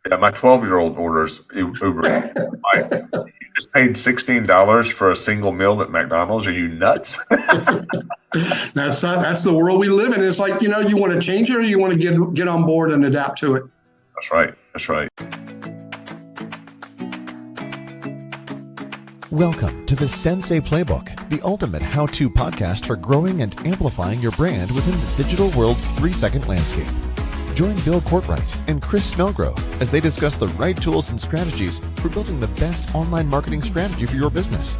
Yeah, my 12-year-old orders Uber Eats. Like, you just paid $16 for a single meal at McDonald's. Are you nuts? That's the world we live in. It's like, you want to change it or you want to get on board and adapt to it. That's right. That's right. Welcome to the Sensei Playbook, the ultimate how-to podcast for growing and amplifying your brand within the digital world's 3-second landscape. Join Bill Courtwright and Chris Snellgrove as they discuss the right tools and strategies for building the best online marketing strategy for your business.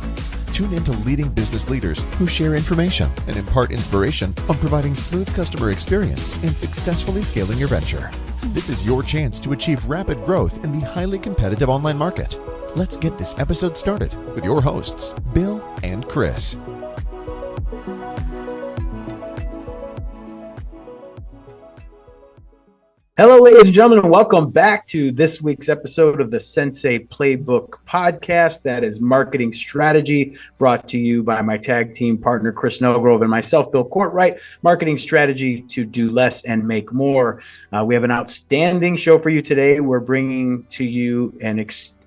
Tune into leading business leaders who share information and impart inspiration on providing smooth customer experience and successfully scaling your venture. This is your chance to achieve rapid growth in the highly competitive online market. Let's get this episode started with your hosts, Bill and Chris. Hello, ladies and gentlemen, and welcome back to this week's episode of the Sensei Playbook podcast. That is marketing strategy, brought to you by my tag team partner, Chris Snellgrove, and myself, Bill Courtwright. Marketing strategy to do less and make more. We have an outstanding show for you today. We're bringing to you an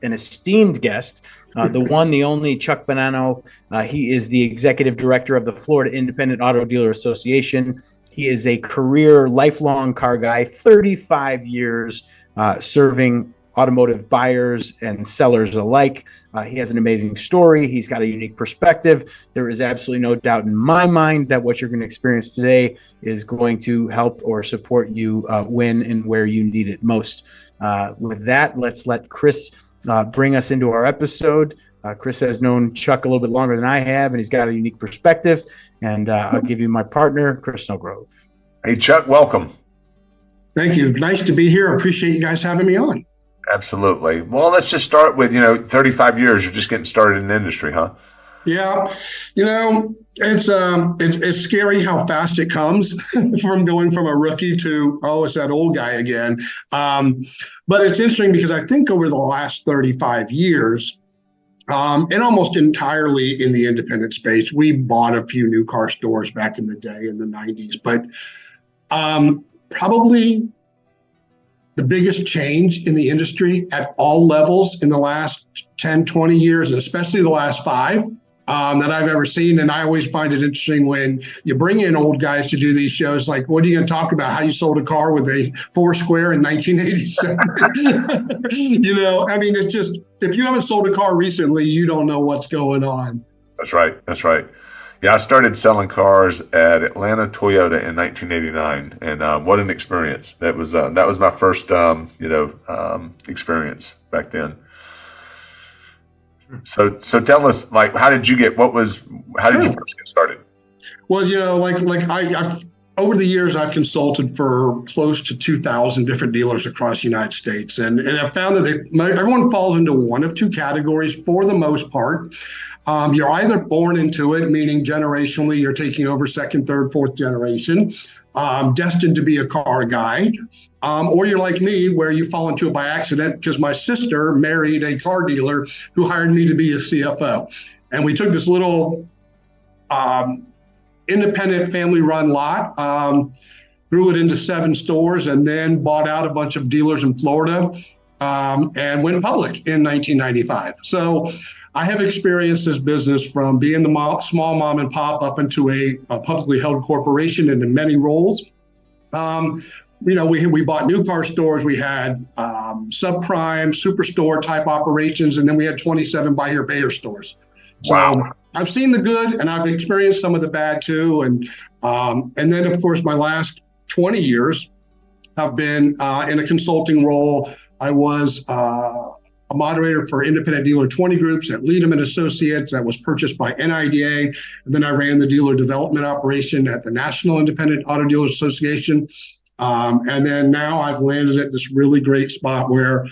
esteemed guest, the one, the only Chuck Bonanno. He is the executive director of the Florida Independent Auto Dealer Association. He is a career, lifelong car guy, 35 years serving automotive buyers and sellers alike. He has an amazing story. He's got a unique perspective. There is absolutely no doubt in my mind that what you're going to experience today is going to help or support you when and where you need it most. With that, let's let Chris bring us into our episode. Chris has known Chuck a little bit longer than I have, and he's got a unique perspective. And I'll give you my partner, Chris Snellgrove. Hey, Chuck, welcome. Thank you. Nice to be here. Appreciate you guys having me on. Absolutely. Well, let's just start with, 35 years. You're just getting started in the industry, huh? Yeah. It's scary how fast it comes from going from a rookie to, it's that old guy again. But it's interesting because I think over the last 35 years, and almost entirely in the independent space, we bought a few new car stores back in the day in the 90s. But probably the biggest change in the industry at all levels in the last 10, 20 years, and especially the last 5, that I've ever seen. And I always find it interesting when you bring in old guys to do these shows, like, what are you going to talk about? How you sold a car with a 4-square in 1987? It's just, if you haven't sold a car recently, you don't know what's going on. That's right. That's right. Yeah, I started selling cars at Atlanta Toyota in 1989, and what an experience! That was my first experience back then. So tell us, how did you first get started? Well, I over the years, I've consulted for close to 2,000 different dealers across the United States. And I've found that everyone falls into one of two categories for the most part. You're either born into it, meaning generationally, you're taking over second, third, fourth generation, destined to be a car guy. Or you're like me, where you fall into it by accident because my sister married a car dealer who hired me to be a CFO. And we took this little independent family-run lot, grew it into 7 stores, and then bought out a bunch of dealers in Florida and went public in 1995. So I have experienced this business from being the small mom and pop up into a publicly held corporation into many roles. We bought new car stores. We had subprime, superstore type operations, and then we had 27 buy here, pay here stores. So wow. I've seen the good, and I've experienced some of the bad too. And then, of course, my last 20 years have been in a consulting role. I was a moderator for independent dealer 20 groups at Leadham and Associates that was purchased by NIDA. And then I ran the dealer development operation at the National Independent Auto Dealers Association. And then now I've landed at this really great spot where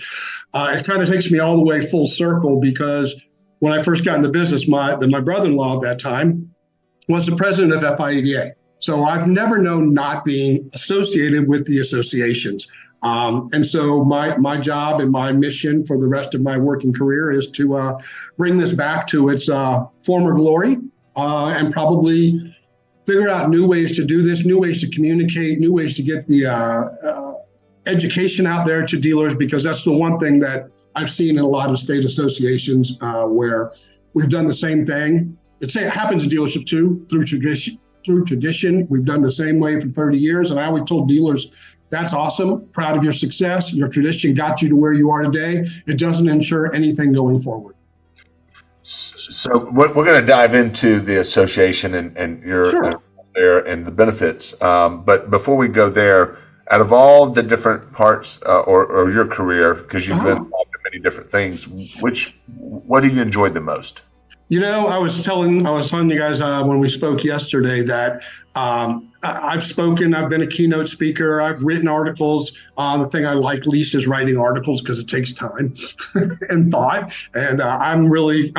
it kind of takes me all the way full circle, because when I first got in the business, my brother-in-law at that time was the president of FIADA. So I've never known not being associated with the associations. And so my job and my mission for the rest of my working career is to bring this back to its former glory and probably figure out new ways to do this, new ways to communicate, new ways to get the education out there to dealers, because that's the one thing that I've seen in a lot of state associations where we've done the same thing. It happens in dealership too, through tradition. We've done the same way for 30 years. And I always told dealers, that's awesome. Proud of your success. Your tradition got you to where you are today. It doesn't ensure anything going forward. So we're going to dive into the association and your Sure. there and the benefits. But before we go there, out of all the different parts or your career, because you've been involved in many different things, what have you enjoyed the most? I was telling you guys when we spoke yesterday that I've spoken, I've been a keynote speaker, I've written articles. The thing I like least is writing articles because it takes time and thought. And I'm really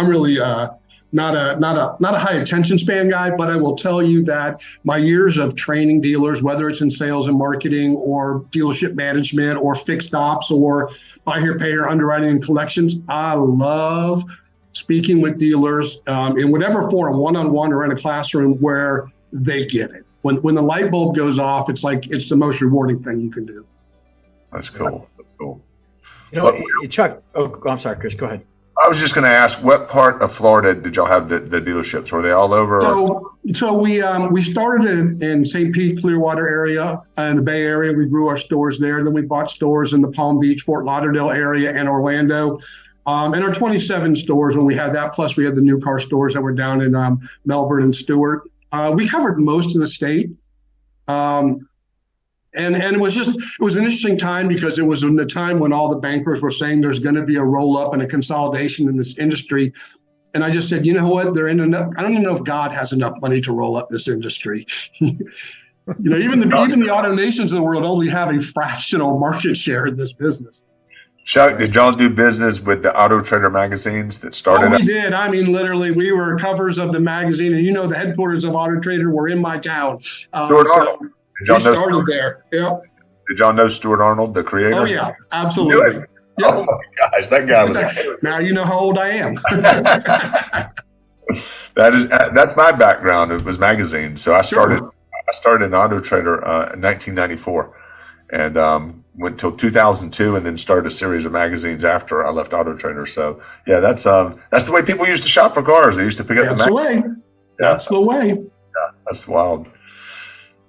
not a high attention span guy, but I will tell you that my years of training dealers, whether it's in sales and marketing or dealership management or fixed ops or buy here, pay here, underwriting and collections, I love speaking with dealers in whatever form, one-on-one or in a classroom, where they get it. When the light bulb goes off, it's the most rewarding thing you can do. That's cool. That's cool. Chuck, I'm sorry, Chris, go ahead. I was just going to ask, what part of Florida did y'all have the dealerships? Were they all over? So we started in St. Pete, Clearwater area, in the Bay Area. We grew our stores there. Then we bought stores in the Palm Beach, Fort Lauderdale area, and Orlando. And our 27 stores when we had that, plus we had the new car stores that were down in Melbourne and Stewart. We covered most of the state. And it was an interesting time because it was in the time when all the bankers were saying there's going to be a roll up and a consolidation in this industry. And I just said, you know what, I don't even know if God has enough money to roll up this industry. Even the auto nations of the world only have a fractional market share in this business. Chuck, did y'all do business with the Auto Trader magazines that started? We did. I mean, literally, we were covers of the magazine, and the headquarters of Auto Trader were in my town. Stuart Arnold. We started there. Yep. Did y'all know Stuart Arnold, the creator? Oh yeah, absolutely. Yep. Oh my gosh, that guy was. Now you know how old I am. That's my background. It was magazines. So I started in Auto Trader in 1994, and went till 2002, and then started a series of magazines after I left Auto Trader. So yeah, that's the way people used to shop for cars. They used to pick up the way. That's the way. Yeah, that's wild.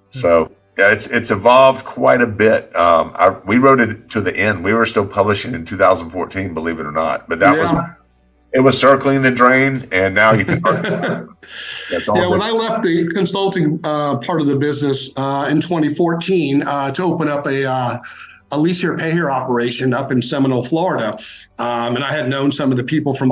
So yeah, it's evolved quite a bit. We wrote it to the end. We were still publishing in 2014, believe it or not. But it was circling the drain, and now you can. That's all. Yeah, when I left the consulting part of the business in 2014 to open up a lease here, pay here operation up in Seminole, Florida, and I had known some of the people from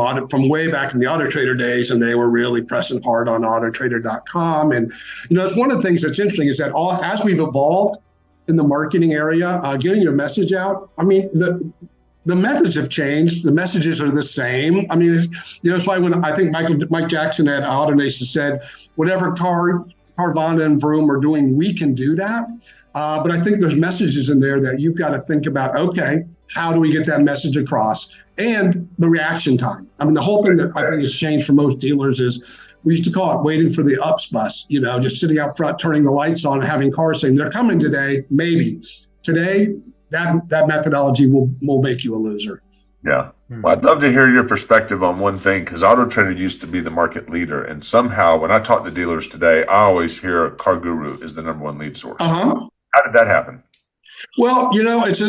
way back in the Auto Trader days, and they were really pressing hard on autotrader.com. And it's one of the things that's interesting is that as we've evolved in the marketing area, getting your message out. I mean, the methods have changed. The messages are the same. I mean, it's why when I think Mike Jackson at AutoNation said, whatever Carvana and Vroom are doing, we can do that. But I think there's messages in there that you've got to think about, okay, how do we get that message across? And the reaction time. I mean, the whole thing that I think has changed for most dealers is we used to call it waiting for the ups bus, just sitting out front, turning the lights on and having cars saying, they're coming today, maybe. Today, that methodology will make you a loser. Yeah. Well, I'd love to hear your perspective on one thing, because Auto Trader used to be the market leader. And somehow when I talk to dealers today, I always hear Car Guru is the number one lead source. How did that happen? Well, it's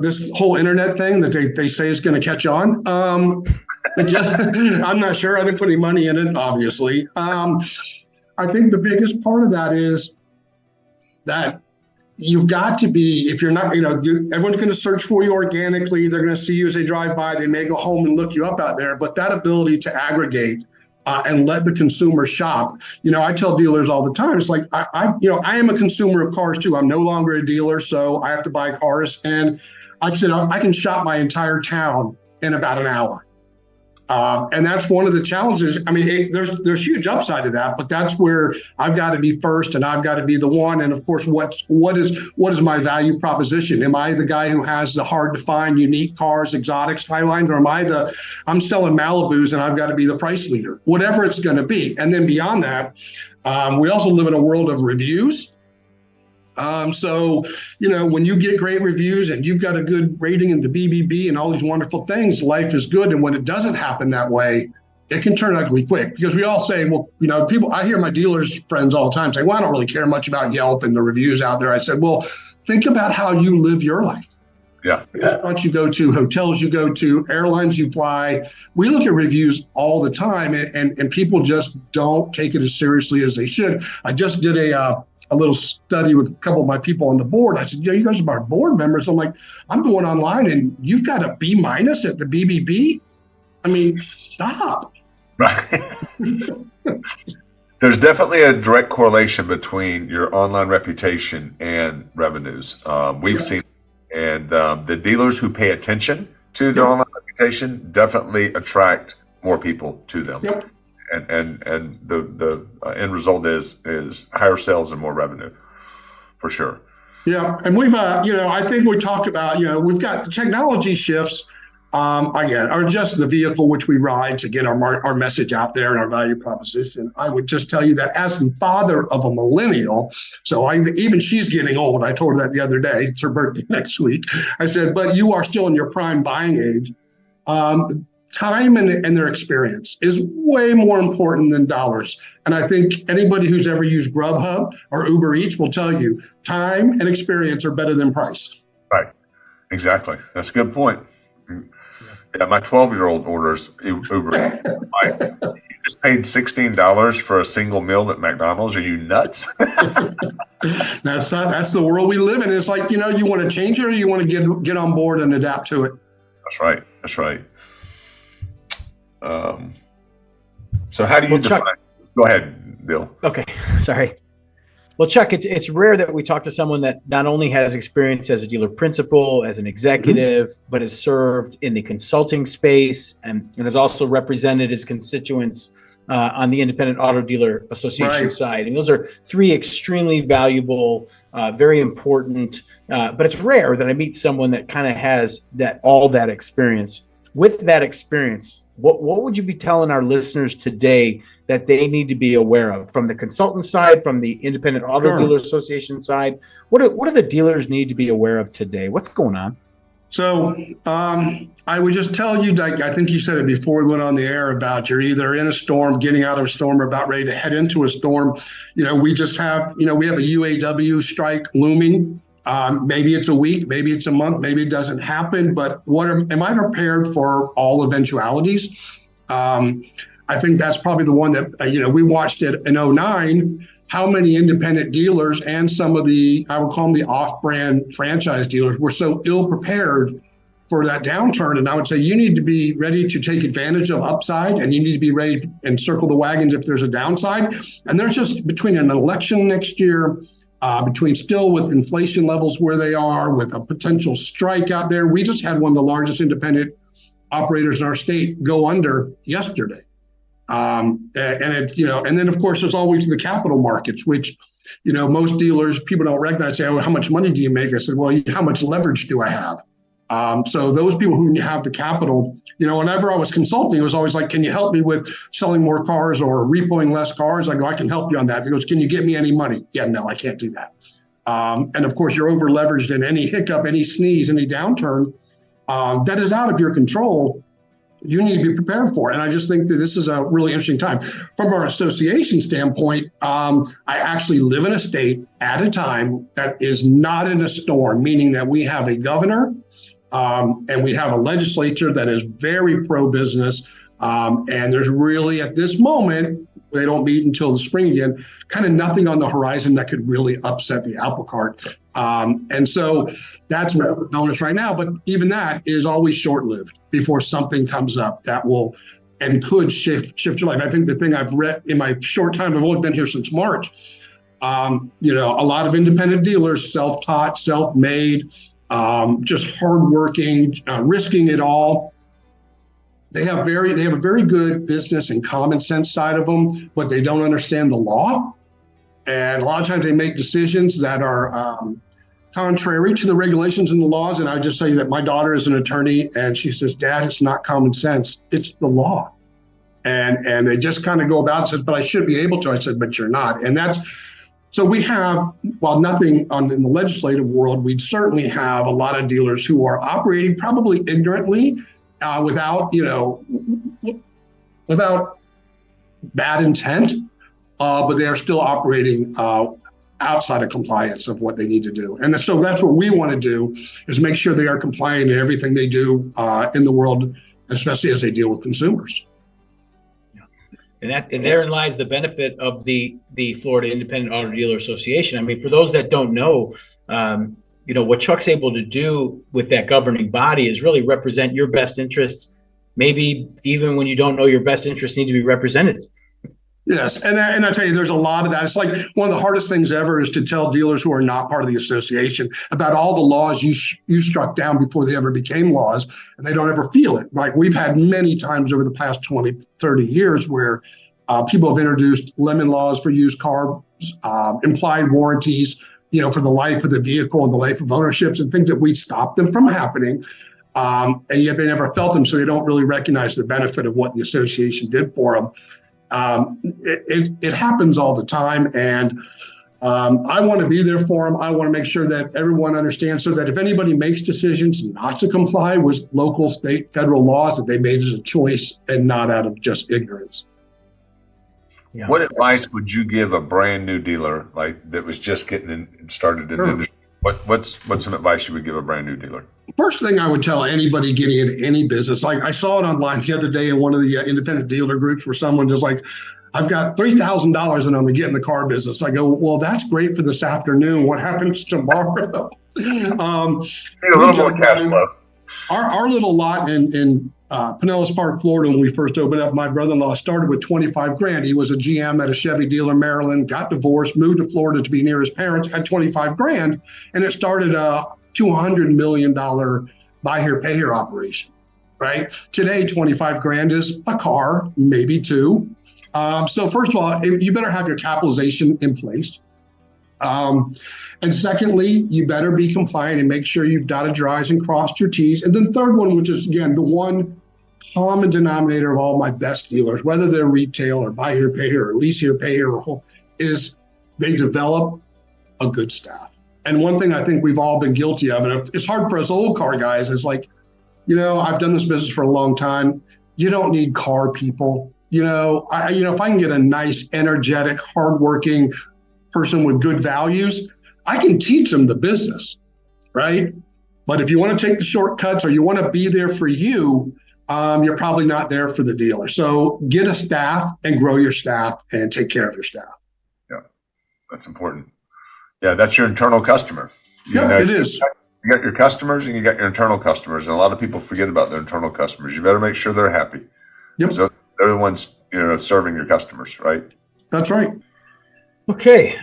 this whole internet thing that they say is going to catch on. I'm not sure. I didn't put any money in it, obviously. I think the biggest part of that is that you've got to be, if you're not, everyone's going to search for you organically. They're going to see you as they drive by. They may go home and look you up out there. But that ability to aggregate and let the consumer shop. I tell dealers all the time, it's like, I am a consumer of cars too. I'm no longer a dealer, so I have to buy cars. And I said, I can shop my entire town in about an hour. And that's one of the challenges. I mean, there's huge upside to that, but that's where I've got to be first, and I've got to be the one. And of course, what is my value proposition? Am I the guy who has the hard to find, unique cars, exotics, Highlines, or I'm selling Malibus and I've got to be the price leader, whatever it's going to be. And then beyond that, we also live in a world of reviews. So, when you get great reviews and you've got a good rating in the BBB and all these wonderful things, life is good. And when it doesn't happen that way, it can turn ugly quick, because we all say, well, I hear my dealers friends all the time say, well, I don't really care much about Yelp and the reviews out there. I said, well, think about how you live your life. Yeah. Restaurants you go to, hotels you go to, airlines you fly. We look at reviews all the time, and people just don't take it as seriously as they should. I just did a little study with a couple of my people on the board. I said, you guys are our board members. I'm like, I'm going online and you've got a B- at the BBB. I mean, stop. Right. There's definitely a direct correlation between your online reputation and revenues. We've seen, and the dealers who pay attention to their online reputation definitely attract more people to them. Yep. And the end result is higher sales and more revenue, for sure. Yeah, and we've I think we talk about we've got the technology shifts. Again, are just the vehicle which we ride to get our message out there and our value proposition. I would just tell you that as the father of a millennial, so even she's getting old. I told her that the other day. It's her birthday next week. I said, but you are still in your prime buying age. Time and their experience is way more important than dollars. And I think anybody who's ever used Grubhub or Uber Eats will tell you time and experience are better than price. Right. Exactly. That's a good point. Yeah, my 12-year-old orders Uber Eats. You just paid $16 for a single meal at McDonald's. Are you nuts? That's the world we live in. It's like, you want to change it, or you want to get on board and adapt to it. That's right. That's right. So how do you define? Chuck, go ahead, Bill. Okay, sorry. Well, Chuck, it's rare that we talk to someone that not only has experience as a dealer principal, as an executive, but has served in the consulting space and has also represented his constituents on the Independent Auto Dealer Association side. And those are three extremely valuable, very important, but it's rare that I meet someone that kind of has all that experience. With that experience, what would you be telling our listeners today that they need to be aware of from the consultant side, from the Independent Auto Dealer Association side? What do the dealers need to be aware of today? What's going on? So I would just tell you, I think you said it before we went on the air, about you're either in a storm, getting out of a storm, or about ready to head into a storm. We just have, we have a UAW strike looming. Maybe it's a week, maybe it's a month, maybe it doesn't happen, but am I prepared for all eventualities? I think that's probably the one that, we watched it in 2009, how many independent dealers and some of the, I would call them the off-brand franchise dealers, were so ill prepared for that downturn. And I would say you need to be ready to take advantage of upside, and you need to be ready and circle the wagons if there's a downside. And there's just, between an election next year, between still with inflation levels where they are, with a potential strike out there. We just had one of the largest independent operators in our state go under yesterday. And then of course there's always the capital markets, which, most dealers, people don't recognize, say, oh, how much money do you make? I said, well, how much leverage do I have? So those people who have the capital, whenever I was consulting, it was always like, can you help me with selling more cars or repoing less cars? I go, I can help you on that. He goes, can you get me any money? Yeah, no, I can't do that. And of course, you're over leveraged, in any hiccup, any sneeze, any downturn that is out of your control. You need to be prepared for it. And I just think that this is a really interesting time. From our association standpoint, I actually live in a state at a time that is not in a storm, meaning that we have a governor and we have a legislature that is very pro-business. And there's really, at this moment, they don't meet until the spring again, kind of nothing on the horizon that could really upset the apple cart. And so that's what we're known as right now. But even that is always short-lived before something comes up that will and could shift your life. I think the thing I've read in my short time, I've only been here since March, a lot of independent dealers, self-taught, self-made, just hardworking, risking it all. They have a very good business and common sense side of them, but they don't understand the law. And a lot of times they make decisions that are contrary to the regulations and the laws. And I just say that my daughter is an attorney, and she says, Dad, it's not common sense, it's the law. And they just kind of go about it and says, but I should be able to. I said, but you're not. And that's So we have, while nothing in the legislative world, we certainly have a lot of dealers who are operating probably ignorantly, without bad intent, but they are still operating outside of compliance of what they need to do. And so that's what we want to do, is make sure they are compliant in everything they do in the world, especially as they deal with consumers. And therein lies the benefit of the Florida Independent Auto Dealer Association. I mean, for those that don't know, what Chuck's able to do with that governing body is really represent your best interests, maybe even when you don't know your best interests need to be represented. Yes, and I tell you, there's a lot of that. It's like one of the hardest things ever is to tell dealers who are not part of the association about all the laws you struck down before they ever became laws, and they don't ever feel it. Like we've had many times over the past 20, 30 years where people have introduced lemon laws for used cars, implied warranties, for the life of the vehicle and the life of ownerships and things that we stopped them from happening. And yet they never felt them, so they don't really recognize the benefit of what the association did for them. It happens all the time, and I want to be there for them. I want to make sure that everyone understands, so that if anybody makes decisions not to comply with local, state, federal laws, that they made it a choice and not out of just ignorance. Yeah. What advice would you give a brand new dealer like that was just getting started in the industry? What's some advice you would give a brand new dealer? First thing I would tell anybody getting into any business, like I saw it online the other day in one of the independent dealer groups where someone is like, I've got $3,000 and I'm going to get in the car business. I go, well, that's great for this afternoon. What happens tomorrow? Need a little more cash flow. Our little lot in Pinellas Park, Florida, when we first opened up, my brother-in-law started with 25 grand. He was a GM at a Chevy dealer in Maryland, got divorced, moved to Florida to be near his parents, had 25 grand, and it started a $200 million buy here, pay here operation, right? Today, 25 grand is a car, maybe two. So first of all, you better have your capitalization in place. And secondly, you better be compliant and make sure you've dotted your I's and crossed your T's. And then third one, which is, again, the one common denominator of all my best dealers, whether they're retail or buy here, pay here, or lease here, pay here, is they develop a good staff. And one thing I think we've all been guilty of, and it's hard for us old car guys, is like, I've done this business for a long time. You don't need car people. If I can get a nice, energetic, hardworking person with good values, I can teach them the business, right? But if you want to take the shortcuts or you want to be there for you, you're probably not there for the dealer. So get a staff and grow your staff and take care of your staff. Yeah, that's important. Yeah, that's your internal customer. It is. You got your customers and you got your internal customers, and a lot of people forget about their internal customers. You better make sure they're happy. Yep. So they're the ones, serving your customers, right? That's right. Okay.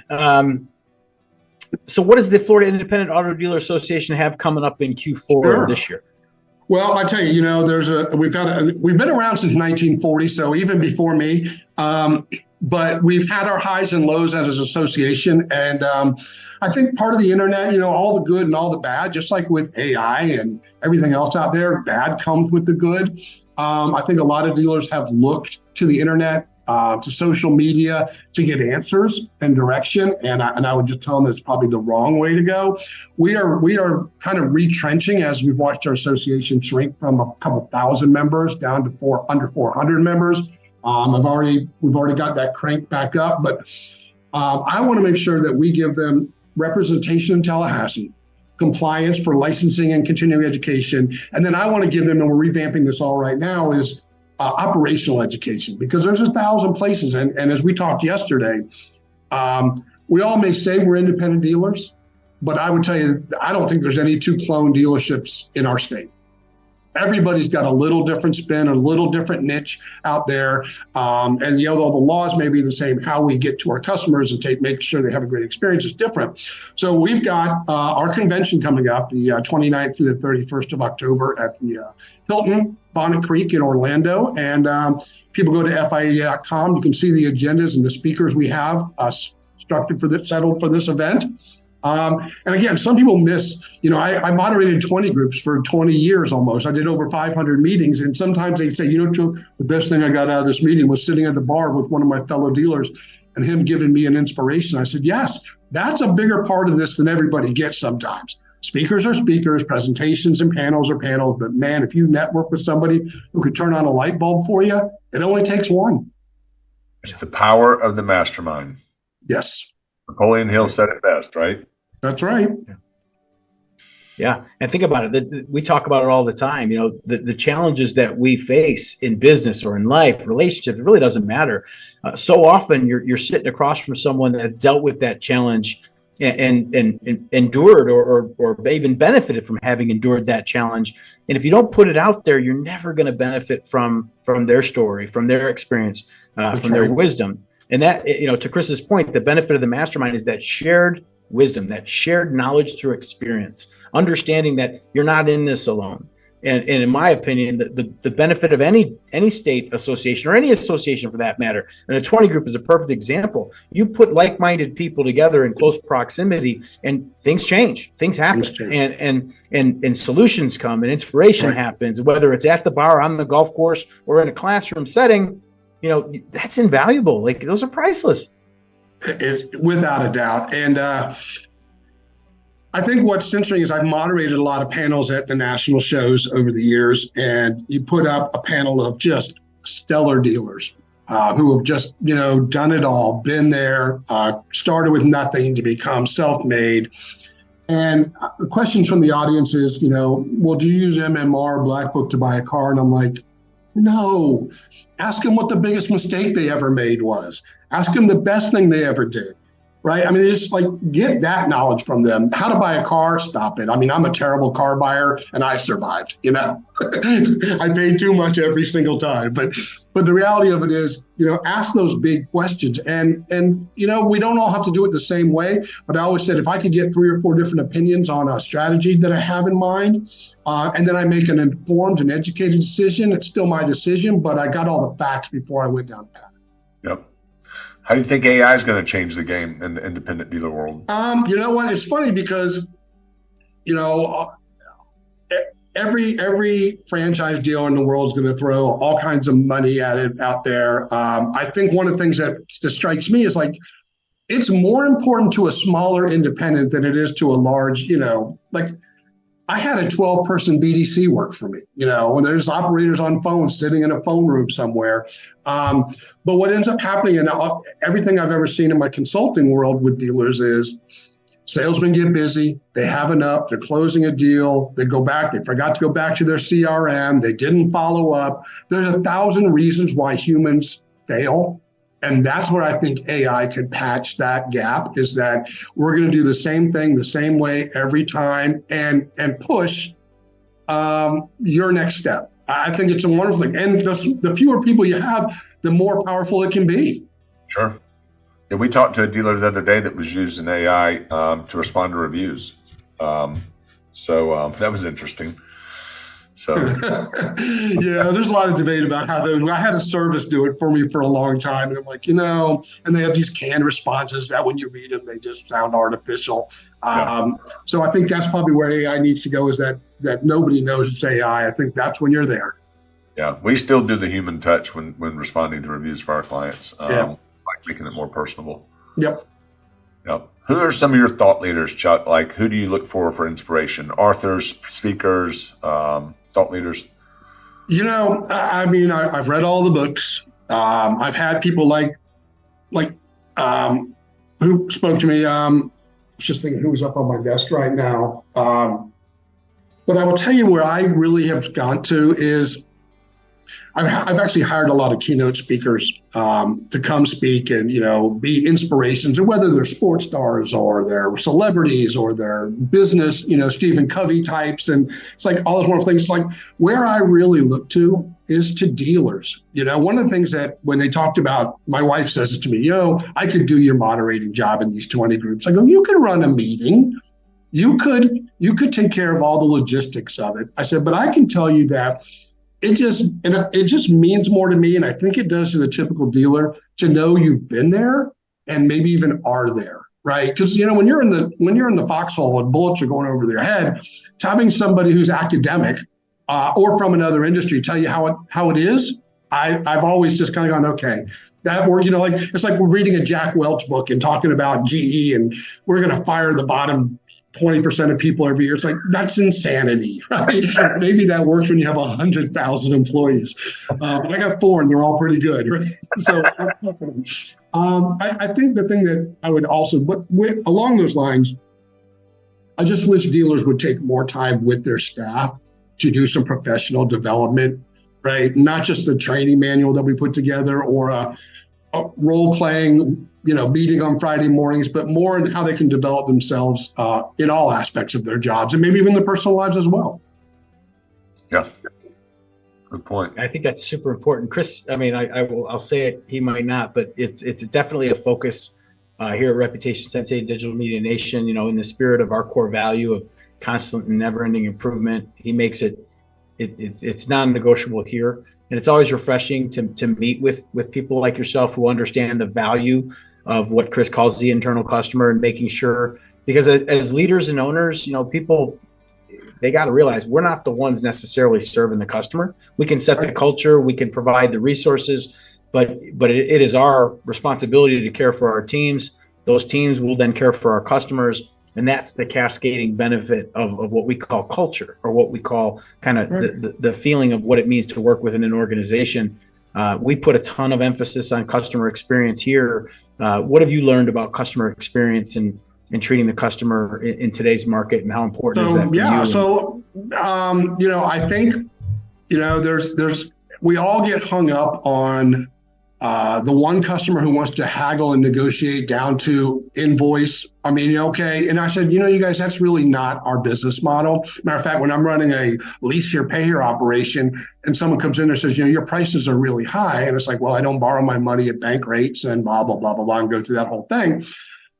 So what does the Florida Independent Auto Dealer Association have coming up in Q4 of this year? Well, I tell you, we've been around since 1940, so even before me. But we've had our highs and lows as an association, and I think part of the internet, all the good and all the bad, just like with AI and everything else out there, bad comes with the good. I think a lot of dealers have looked to the internet, to social media to get answers and direction, and I would just tell them it's probably the wrong way to go. We are kind of retrenching as we've watched our association shrink from a couple thousand members down to under 400 members. We've already got that crank back up, but I want to make sure that we give them representation in Tallahassee, compliance for licensing and continuing education, and then I want to give them, and we're revamping this all right now, is operational education, because there's 1,000 places. And as we talked yesterday, we all may say we're independent dealers, but I would tell you, I don't think there's any two clone dealerships in our state. Everybody's got a little different spin, a little different niche out there. And although the laws may be the same, how we get to our customers and make sure they have a great experience is different. So we've got our convention coming up the 29th through the 31st of October at the Hilton Bonnet Creek in Orlando. And people go to FIADA.com. You can see the agendas and the speakers we have settled for this event. And again, some people miss, I moderated 20 groups for 20 years almost. I did over 500 meetings. And sometimes they say, Joe, the best thing I got out of this meeting was sitting at the bar with one of my fellow dealers and him giving me an inspiration. I said, yes, that's a bigger part of this than everybody gets sometimes. Speakers are speakers, presentations and panels are panels, but man, if you network with somebody who could turn on a light bulb for you, it only takes one. It's the power of the mastermind. Yes. Napoleon Hill said it best, right? That's right. Yeah. And think about it. We talk about it all the time. The challenges that we face in business or in life, relationships, it really doesn't matter. So often you're sitting across from someone that's dealt with that challenge and endured or even benefited from having endured that challenge. And if you don't put it out there, you're never going to benefit from their story, from their experience, from their wisdom. And that, to Chris's point, the benefit of the mastermind is that shared wisdom, that shared knowledge through experience, understanding that you're not in this alone. And in my opinion, the benefit of any state association or any association for that matter, and the 20 group is a perfect example. You put like-minded people together in close proximity and things change, things happen, and solutions come and inspiration happens, whether it's at the bar, on the golf course, or in a classroom setting. That's invaluable. Like, those are priceless. Without a doubt. And I think what's interesting is I've moderated a lot of panels at the national shows over the years, and you put up a panel of just stellar dealers who have just, done it all, been there, started with nothing to become self-made. And the questions from the audience is, well, do you use MMR Black Book to buy a car? And I'm like, no. Ask them what the biggest mistake they ever made was. Ask them the best thing they ever did, right? I mean, it's like, get that knowledge from them. How to buy a car, stop it. I mean, I'm a terrible car buyer and I survived, I paid too much every single time. But the reality of it is, ask those big questions. And we don't all have to do it the same way. But I always said, if I could get 3 or 4 different opinions on a strategy that I have in mind, and then I make an informed and educated decision, it's still my decision, but I got all the facts before I went down the path. Yep. How do you think AI is going to change the game in the independent dealer world? You know what? It's funny because, every franchise dealer in the world is going to throw all kinds of money at it out there. I think one of the things that strikes me is like, it's more important to a smaller independent than it is to a large, I had a 12-person BDC work for me, when there's operators on phones sitting in a phone room somewhere. But what ends up happening in everything I've ever seen in my consulting world with dealers is salesmen get busy, they have enough, they're closing a deal, they go back, they forgot to go back to their CRM, they didn't follow up. There's 1,000 reasons why humans fail. And that's where I think AI could patch that gap, is that we're going to do the same thing the same way every time and push your next step. I think it's a wonderful thing. And the fewer people you have, the more powerful it can be. Sure. Yeah, we talked to a dealer the other day that was using AI to respond to reviews. So that was interesting. So yeah, there's a lot of debate about how I had a service do it for me for a long time. And I'm like, and they have these canned responses that when you read them, they just sound artificial. So I think that's probably where AI needs to go, is that nobody knows it's AI. I think that's when you're there. Yeah, we still do the human touch when responding to reviews for our clients, like making it more personable. Yep. Who are some of your thought leaders, Chuck? Like, who do you look for inspiration? Authors, speakers, thought leaders? I mean, I've read all the books. I've had people like who spoke to me. Just thinking who's up on my desk right now. But I will tell you where I really have gone to is I've actually hired a lot of keynote speakers to come speak and, be inspirations, and whether they're sports stars or they're celebrities or they're business, Stephen Covey types. And it's like all those wonderful things. It's like where I really look to is to dealers. One of the things that when they talked about, my wife says it to me, I could do your moderating job in these 20 groups. I go, you could run a meeting. You could take care of all the logistics of it. I said, but I can tell you that it just means more to me, and I think it does to the typical dealer, to know you've been there and maybe even are there, right? Because when you're in the foxhole and bullets are going over their head, it's having somebody who's academic or from another industry tell you how it is. I've always just kind of gone, okay, That were, like, it's like we're reading a Jack Welch book and talking about GE and we're going to fire the bottom 20% of people every year. It's like, that's insanity, right? Maybe that works when you have 100,000 employees. I got 4 and they're all pretty good, right? So I think the thing that I would also, but along those lines, I just wish dealers would take more time with their staff to do some professional development, right? Not just the training manual that we put together or a role-playing, meeting on Friday mornings, but more in how they can develop themselves in all aspects of their jobs and maybe even their personal lives as well. Yeah. Good point. I think that's super important. Chris, I mean, I'll say it, he might not, but it's definitely a focus here at Reputation Sensei Digital Media Nation, in the spirit of our core value of constant and never-ending improvement. He makes it's non-negotiable here. And it's always refreshing to meet with people like yourself who understand the value of what Chris calls the internal customer and making sure, because as leaders and owners, people, they got to realize we're not the ones necessarily serving the customer. We can set the culture, we can provide the resources, but it is our responsibility to care for our teams. Those teams will then care for our customers. And that's the cascading benefit of what we call culture, or what we call kind of the feeling of what it means to work within an organization. We put a ton of emphasis on customer experience here. What have you learned about customer experience and treating the customer in today's market, and how important is that for you? So, I think, we all get hung up on the one customer who wants to haggle and negotiate down to invoice. I mean, okay. And I said, you guys, that's really not our business model. Matter of fact, when I'm running a lease here, pay here operation, and someone comes in and says, your prices are really high. And it's like, well, I don't borrow my money at bank rates and blah, blah, blah, blah, blah, and go through that whole thing.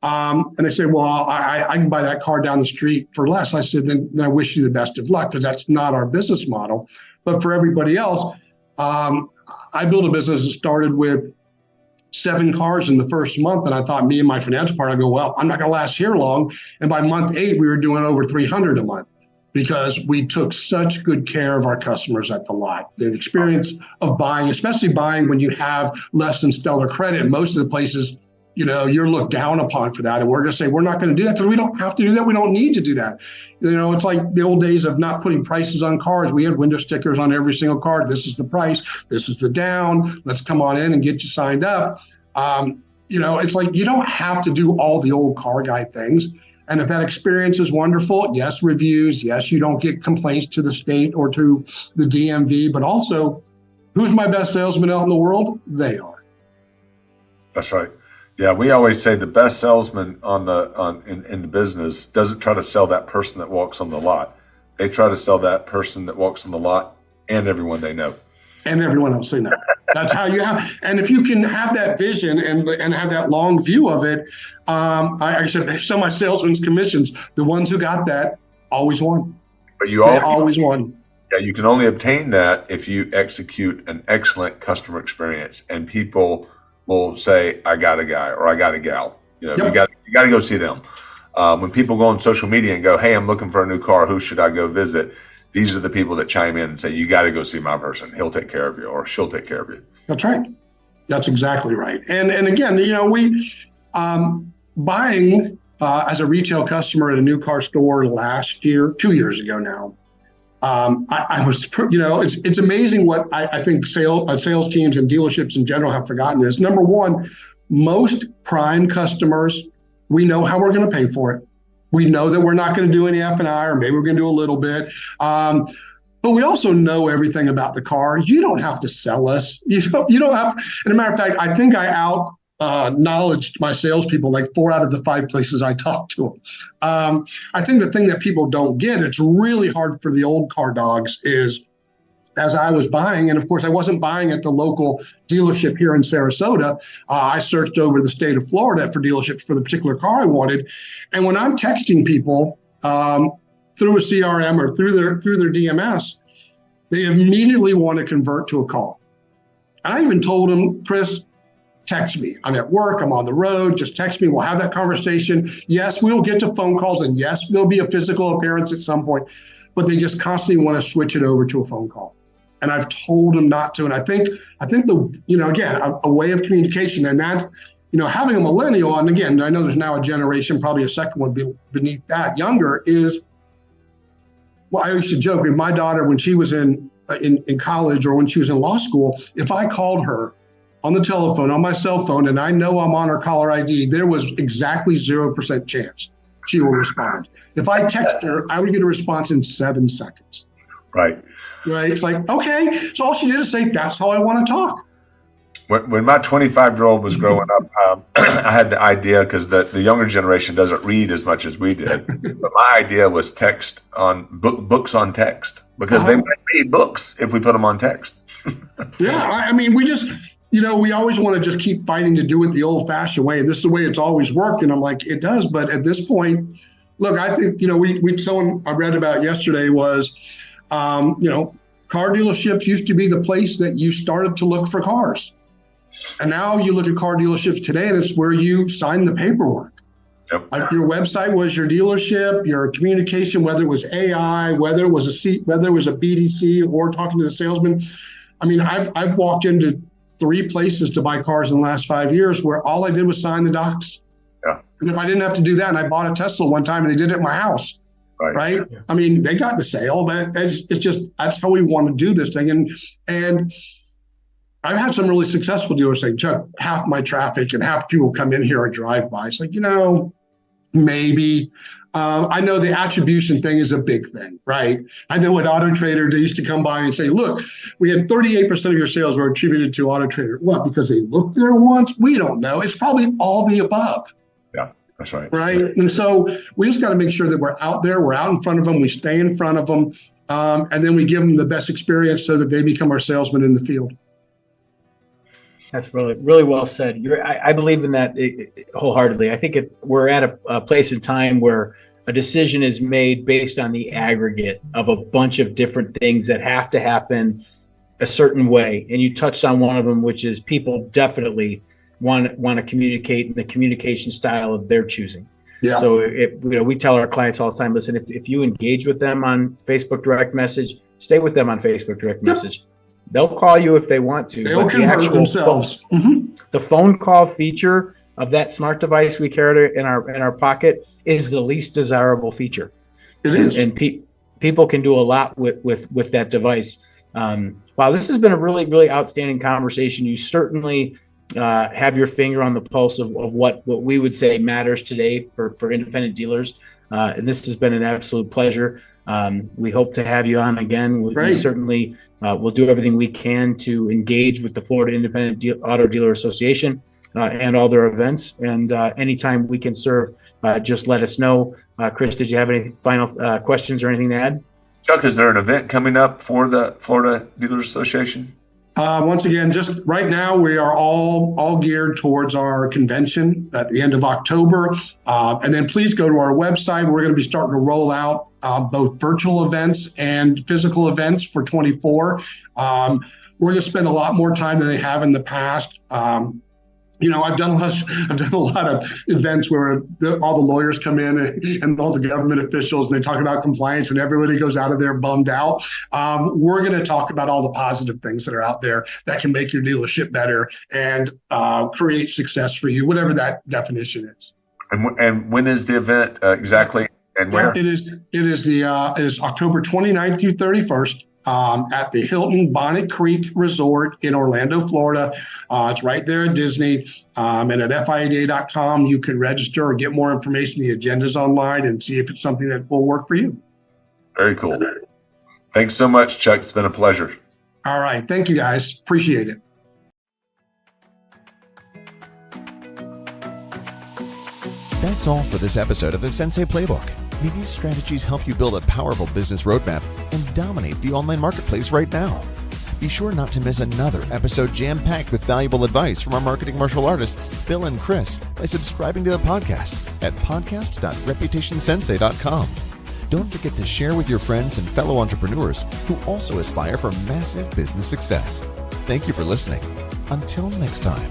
And they say, well, I can buy that car down the street for less. I said, then I wish you the best of luck, because that's not our business model. But for everybody else, I built a business that started with 7 cars in the first month. And I thought, me and my financial partner, go, well, I'm not going to last here long. And by month 8, we were doing over 300 a month, because we took such good care of our customers at the lot. The experience of buying, especially buying when you have less than stellar credit, most of the places, you're looked down upon for that. And we're going to say, we're not going to do that, because we don't have to do that. We don't need to do that. It's like the old days of not putting prices on cars. We had window stickers on every single car. This is the price. This is the down. Let's come on in and get you signed up. It's like, you don't have to do all the old car guy things. And if that experience is wonderful, yes, reviews, yes, you don't get complaints to the state or to the DMV, but also, who's my best salesman out in the world? They are. That's right. Yeah, we always say the best salesman in the business doesn't try to sell that person that walks on the lot. They try to sell that person that walks on the lot and everyone they know. And everyone else they know. That's how you have. And if you can have that vision and have that long view of it, I said, so my salesman's commissions, the ones who got that always won. But they always won. Yeah, you can only obtain that if you execute an excellent customer experience, and people will say, I got a guy or I got a gal. You got to go see them. When people go on social media and go, hey, I'm looking for a new car, who should I go visit? These are the people that chime in and say, you got to go see my person. He'll take care of you, or she'll take care of you. That's right. That's exactly right. And again, we buying as a retail customer at a new car store last year, 2 years ago now. I was, it's amazing what I think sales teams and dealerships in general have forgotten is, number one, most prime customers, we know how we're going to pay for it. We know that we're not going to do any F&I, or maybe we're going to do a little bit. But we also know everything about the car. You don't have to sell us. You don't have. And a matter of fact, I think I knowledged my salespeople like 4 out of the 5 places I talked to them. I think the thing that people don't get, it's really hard for the old car dogs, is as I was buying, and of course I wasn't buying at the local dealership here in Sarasota. I searched over the state of Florida for dealerships for the particular car I wanted. And when I'm texting people through a CRM or through their DMS, they immediately want to convert to a call. And I even told them, Chris, text me. I'm at work, I'm on the road, just text me. We'll have that conversation. Yes, we'll get to phone calls, and yes, there'll be a physical appearance at some point, but they just constantly want to switch it over to a phone call. and I've told them not to. And I think the, again, a way of communication, and that, having a millennial, and again, I know there's now a generation, probably a second one beneath that, younger, is, well, I used to joke with my daughter when she was in college or when she was in law school, if I called her on the telephone, on my cell phone, and I know I'm on her caller ID, there was exactly 0% chance she will respond. If I text her, I would get a response in 7 seconds. Right. It's like, okay. So all she did is say, that's how I want to talk. When my 25-year-old was growing up, I had the idea, because the younger generation doesn't read as much as we did. But my idea was text on books on text, because they might read books if we put them on text. Yeah. I mean, we just, we always want to just keep fighting to do it the old-fashioned way. And this is the way it's always worked. And I'm like, it does. But at this point, look, I think, someone I read about yesterday was, car dealerships used to be the place that you started to look for cars. And now you look at car dealerships today, and it's where you sign the paperwork. Yep. Your website was your dealership, your communication, whether it was AI, whether it was a BDC or talking to the salesman. I mean, I've walked into 3 places to buy cars in the last 5 years where all I did was sign the docs. Yeah. And if I didn't have to do that, and I bought a Tesla one time and they did it at my house, right? Yeah. I mean, they got the sale, but it's just, that's how we want to do this thing. And I've had some really successful dealers say, Chuck, half my traffic and half people come in here and drive by. It's like, maybe. I know the attribution thing is a big thing, right? I know at Auto Trader, they used to come by and say, look, we had 38% of your sales were attributed to Auto Trader. What, because they looked there once? We don't know. It's probably all the above. Yeah, that's right. Right. And so we just got to make sure that we're out there, we're out in front of them, we stay in front of them, and then we give them the best experience so that they become our salesmen in the field. That's really, really well said. I believe in that wholeheartedly. I think we're at a place in time where a decision is made based on the aggregate of a bunch of different things that have to happen a certain way. And you touched on one of them, which is people definitely want to communicate in the communication style of their choosing. Yeah. So we tell our clients all the time, listen, if you engage with them on Facebook direct message, stay with them on Facebook direct message. They'll call you if they want to. They'll convert themselves. The phone call feature of that smart device we carry in our pocket is the least desirable feature. It is, and people can do a lot with that device. Wow, this has been a really, really outstanding conversation. You certainly have your finger on the pulse of what we would say matters today for independent dealers. And this has been an absolute pleasure. We hope to have you on again. We certainly will do everything we can to engage with the Florida Independent Auto Dealer Association and all their events. And anytime we can serve, just let us know. Chris, did you have any final questions or anything to add? Chuck, is there an event coming up for the Florida Dealers Association? Once again, just right now, we are all geared towards our convention at the end of October. And then please go to our website. We're going to be starting to roll out both virtual events and physical events for 24. We're going to spend a lot more time than they have in the past. I've done a lot of events where all the lawyers come in and all the government officials, and they talk about compliance, and everybody goes out of there bummed out. We're going to talk about all the positive things that are out there that can make your dealership better and create success for you, whatever that definition is. And when is the event exactly, and where? It is October 29th through 31st. At the Hilton Bonnet Creek Resort in Orlando, Florida. It's right there at Disney. And at FIADA.com, you can register or get more information. The agenda's online, and see if it's something that will work for you. Very cool. Thanks so much, Chuck. It's been a pleasure. All right. Thank you, guys. Appreciate it. That's all for this episode of the Sensei Playbook. May these strategies help you build a powerful business roadmap and dominate the online marketplace right now. Be sure not to miss another episode jam-packed with valuable advice from our marketing martial artists, Bill and Chris, by subscribing to the podcast at podcast.reputationsensei.com. Don't forget to share with your friends and fellow entrepreneurs who also aspire for massive business success. Thank you for listening. Until next time.